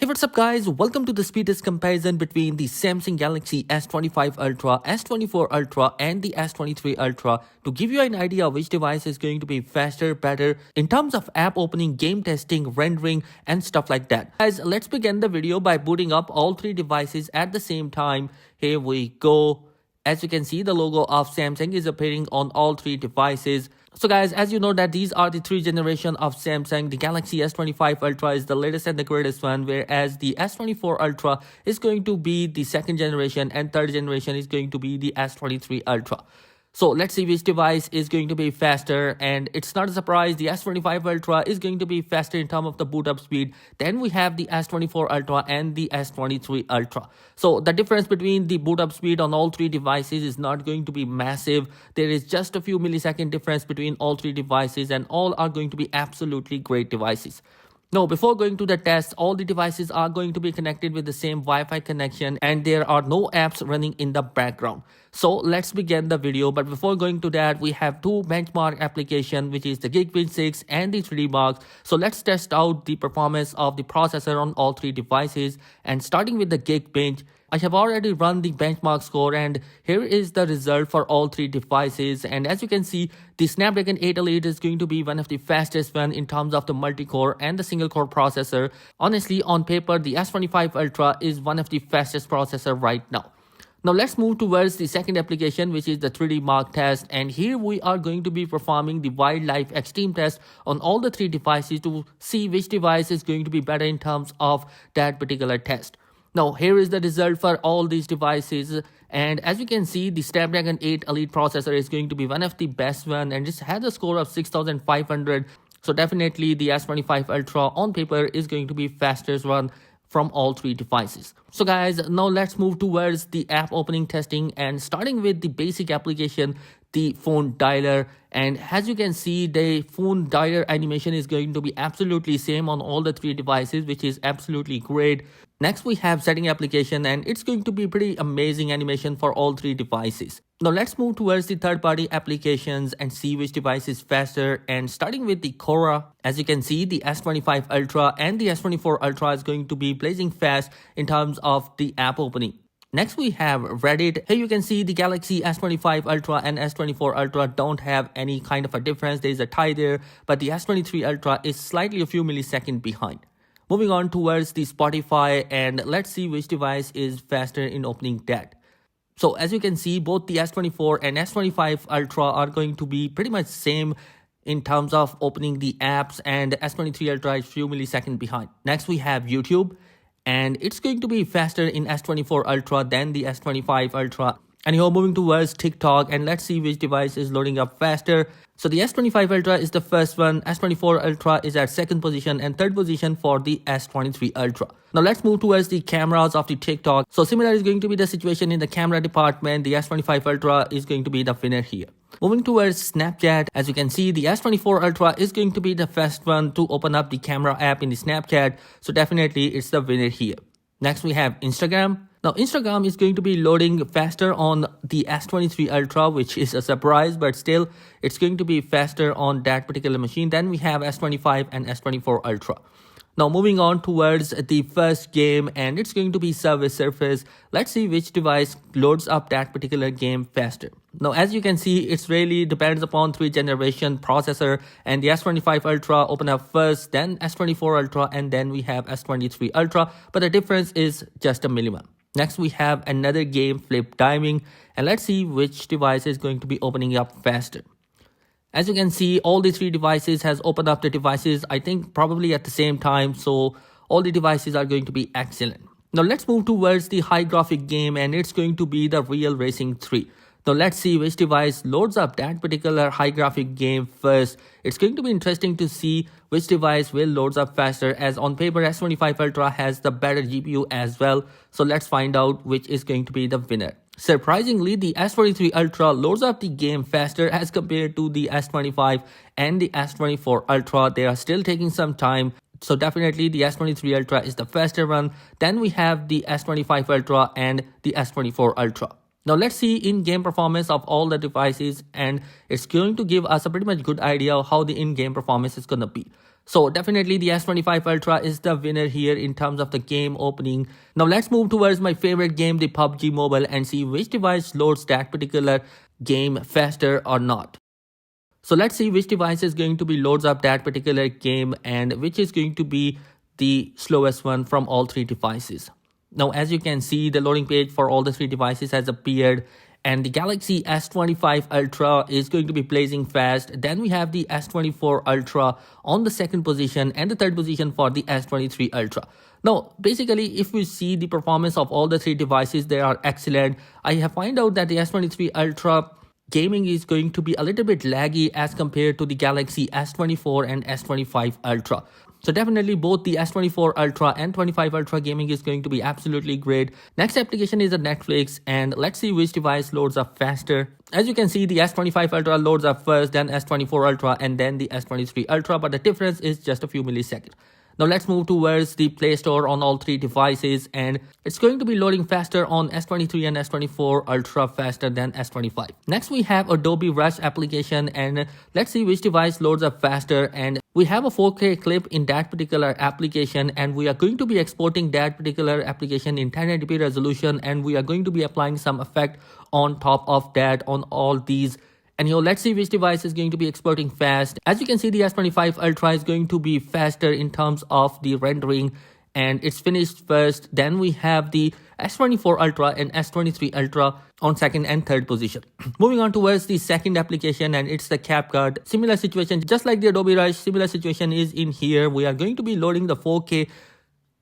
Hey, what's up guys? Welcome to the speed test comparison between the Samsung Galaxy S25 Ultra, S24 Ultra and the S23 Ultra to give you an idea of which device is going to be faster, better in terms of app opening, game testing, rendering and stuff like that. Guys, let's begin the video by booting up all three devices at the same time. Here we go. As you can see, the logo of Samsung is appearing on all three devices. So guys, as you know that these are the three generation of Samsung. The Galaxy S25 Ultra is the latest and the greatest one, whereas the S24 Ultra is going to be the second generation and third generation is going to be the S23 Ultra. So let's see which device is going to be faster, and it's not a surprise, the S25 Ultra is going to be faster in terms of the boot up speed. Then we have the S24 Ultra and the S23 Ultra. So the difference between the boot up speed on all three devices is not going to be massive. There is just a few millisecond difference between all three devices, and all are going to be absolutely great devices. Now, before going to the test, all the devices are going to be connected with the same Wi-Fi connection and there are no apps running in the background. So let's begin the video. But before going to that, we have two benchmark applications, which is the Geekbench 6 and the 3D Marks. So let's test out the performance of the processor on all three devices. And starting with the Geekbench, I have already run the benchmark score and here is the result for all three devices. And as you can see, the Snapdragon 8 Elite is going to be one of the fastest one in terms of the multi-core and the single-core processor. Honestly, on paper, the S25 Ultra is one of the fastest processor right now. Now let's move towards the second application, which is the 3D Mark test, and here we are going to be performing the wildlife extreme test on all the three devices to see which device is going to be better in terms of that particular test. Now here is the result for all these devices, and as you can see, the Snapdragon 8 Elite processor is going to be one of the best one and just has a score of 6500. So definitely the S25 Ultra on paper is going to be fastest one from all three devices. So guys, now let's move towards the app opening testing, and starting with the basic application, the phone dialer. And as you can see, the phone dialer animation is going to be absolutely same on all the three devices, which is absolutely great. Next we have setting application, and it's going to be pretty amazing animation for all three devices. Now let's move towards the third-party applications and see which device is faster. And starting with the Quora, as you can see, the S25 Ultra and the S24 Ultra is going to be blazing fast in terms of the app opening. Next we have Reddit. Here you can see the Galaxy S25 Ultra and S24 Ultra don't have any kind of a difference. There is a tie there, but the S23 Ultra is slightly a few milliseconds behind. Moving on towards the Spotify, and let's see which device is faster in opening that. So as you can see, both the S24 and S25 Ultra are going to be pretty much same in terms of opening the apps, and S23 Ultra is few milliseconds behind. Next we have YouTube, and it's going to be faster in S24 Ultra than the S25 Ultra. And here moving towards TikTok, and let's see which device is loading up faster. So the S25 Ultra is the first one, S24 Ultra is at second position, and third position for the S23 Ultra. Now let's move towards the cameras of the TikTok. So similar is going to be the situation in the camera department. The S25 Ultra is going to be the winner here. Moving towards Snapchat, as you can see, the S24 Ultra is going to be the first one to open up the camera app in the Snapchat. So definitely it's the winner here. Next we have Instagram. Now Instagram is going to be loading faster on the S23 Ultra, which is a surprise, but still it's going to be faster on that particular machine. Then we have S25 and S24 Ultra. Now moving on towards the first game, and it's going to be Subway Surfers. Let's see which device loads up that particular game faster. Now as you can see, it really depends upon 3rd generation processor, and the S25 Ultra open up first, then S24 Ultra, and then we have S23 Ultra, but the difference is just a millimile. Next we have another game, Flip Diving, and let's see which device is going to be opening up faster. As you can see, all the three devices has opened up the devices, I think probably at the same time, so all the devices are going to be excellent. Now let's move towards the high graphic game, and it's going to be the Real Racing 3. Now let's see which device loads up that particular high graphic game first. It's going to be interesting to see which device will loads up faster, as on paper S25 Ultra has the better GPU as well. So let's find out which is going to be the winner. Surprisingly, the S23 Ultra loads up the game faster as compared to the S25 and the S24 Ultra. They are still taking some time. So definitely the S23 Ultra is the faster one. Then we have the S25 Ultra and the S24 Ultra. Now let's see in-game performance of all the devices, and it's going to give us a pretty much good idea of how the in-game performance is going to be. So definitely the S25 Ultra is the winner here in terms of the game opening. Now let's move towards my favorite game, the PUBG Mobile, and see which device loads that particular game faster or not. So let's see which device is going to be loads up that particular game and which is going to be the slowest one from all three devices. Now, as you can see, the loading page for all the three devices has appeared, and the Galaxy S25 Ultra is going to be blazing fast. Then we have the S24 Ultra on the second position, and the third position for the S23 Ultra. Now, basically, if we see the performance of all the three devices, they are excellent. I have found out that the S23 Ultra gaming is going to be a little bit laggy as compared to the Galaxy S24 and S25 Ultra. So definitely both the S24 Ultra and 25 Ultra gaming is going to be absolutely great. Next application is the Netflix, and let's see which device loads up faster. As you can see, the S25 Ultra loads up first, then S24 Ultra, and then the S23 Ultra, but the difference is just a few milliseconds. Now let's move towards the Play Store on all three devices, and it's going to be loading faster on S23 and S24 Ultra faster than S25. Next we have Adobe Rush application, and let's see which device loads up faster. And we have a 4K clip in that particular application, and we are going to be exporting that particular application in 1080p resolution, and we are going to be applying some effect on top of that on all these. And let's see which device is going to be exporting fast. As you can see, the S25 Ultra is going to be faster in terms of the rendering, and it's finished first. Then we have the S24 Ultra and S23 Ultra on second and third position. Moving on towards the second application, and it's the CapCut. Similar situation, just like the Adobe Rush, similar situation is in here. We are going to be loading the 4K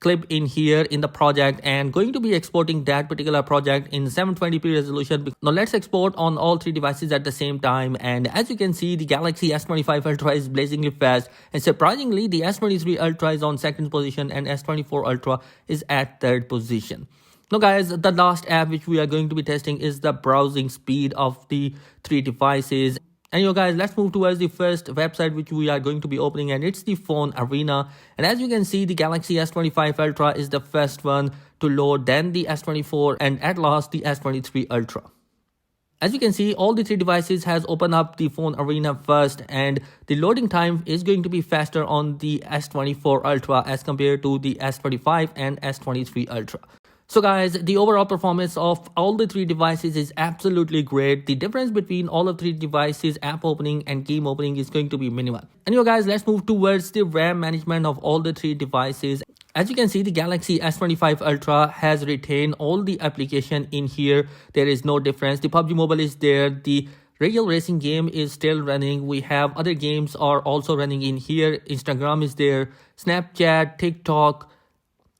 clip in here in the project and going to be exporting that particular project in 720p resolution. Now let's export on all three devices at the same time, and as you can see, the Galaxy S25 Ultra is blazingly fast, and surprisingly the S23 Ultra is on second position and S24 Ultra is at third position. Now guys, the last app which we are going to be testing is the browsing speed of the three devices. And guys, let's move towards the first website which we are going to be opening, and it's the phone arena. And as you can see, the Galaxy S25 Ultra is the first one to load, then the S24, and at last the S23 Ultra. As you can see, all the three devices has opened up the phone arena first, and the loading time is going to be faster on the S24 Ultra as compared to the S25 and S23 Ultra. So guys, the overall performance of all the three devices is absolutely great. The difference between all of three devices, app opening and game opening, is going to be minimal. And guys, let's move towards the RAM management of all the three devices. As you can see, the Galaxy S25 Ultra has retained all the application in here. There is no difference. The PUBG Mobile is there. The real racing game is still running. We have other games are also running in here. Instagram is there. Snapchat, TikTok,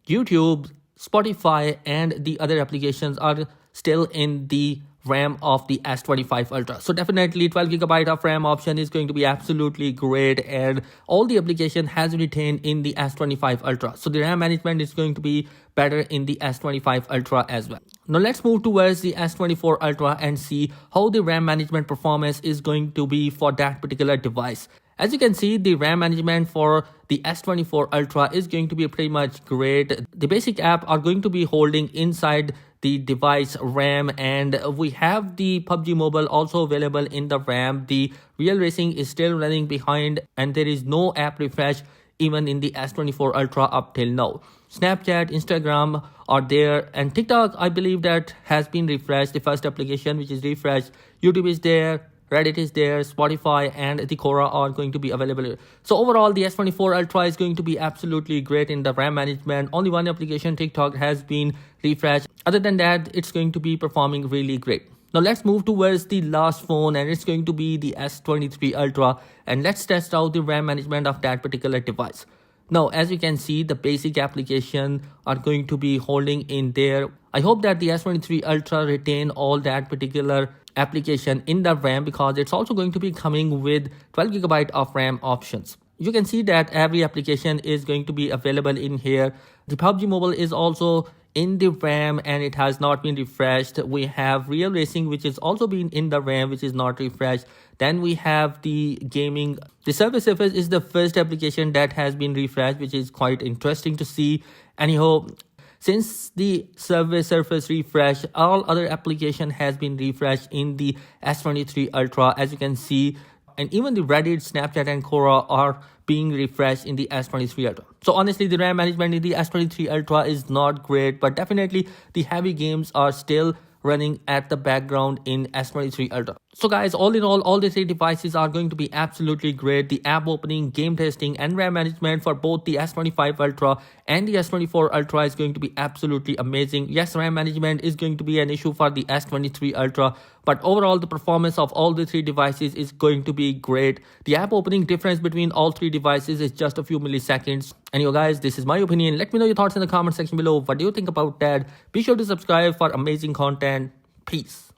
YouTube, Spotify, and the other applications are still in the RAM of the S25 Ultra. So definitely 12GB of RAM option is going to be absolutely great, and all the application has retained in the S25 Ultra. So the RAM management is going to be better in the S25 Ultra as well. Now let's move towards the S24 Ultra and see how the RAM management performance is going to be for that particular device. As you can see, the RAM management for the S24 Ultra is going to be pretty much great. The basic app are going to be holding inside the device RAM, and we have the PUBG Mobile also available in the RAM. The real racing is still running behind, and there is no app refresh even in the S24 Ultra up till now. Snapchat, Instagram are there, and TikTok, I believe that has been refreshed, the first application which is refreshed. YouTube is there, Reddit is there, Spotify and the Quora are going to be available. So overall, the S24 Ultra is going to be absolutely great in the RAM management. Only one application, TikTok, has been refreshed. Other than that, it's going to be performing really great. Now let's move towards the last phone, and it's going to be the S23 Ultra, and let's test out the RAM management of that particular device. Now, as you can see, the basic application are going to be holding in there. I hope that the S23 Ultra retain all that particular application in the RAM, because it's also going to be coming with 12GB of RAM options. You can see that every application is going to be available in here. The PUBG Mobile is also in the RAM and it has not been refreshed. We have Real Racing, which is also been in the RAM, which is not refreshed. Then we have the gaming. The Survey Surface is the first application that has been refreshed, which is quite interesting to see. Anyhow, since the Survey Surface refresh, all other application has been refreshed in the S23 Ultra, as you can see. And even the Reddit, Snapchat and Quora are being refreshed in the S23 Ultra. So honestly, the RAM management in the S23 Ultra is not great, but definitely the heavy games are still running at the background in S23 Ultra. So guys, all in all the three devices are going to be absolutely great. The app opening, game testing and RAM management for both the S25 Ultra and the S24 Ultra is going to be absolutely amazing. Yes, RAM management is going to be an issue for the S23 Ultra, but overall the performance of all the three devices is going to be great. The app opening difference between all three devices is just a few milliseconds. Anyway guys, this is my opinion. Let me know your thoughts in the comment section below. What do you think about that? Be sure to subscribe for amazing content. Peace.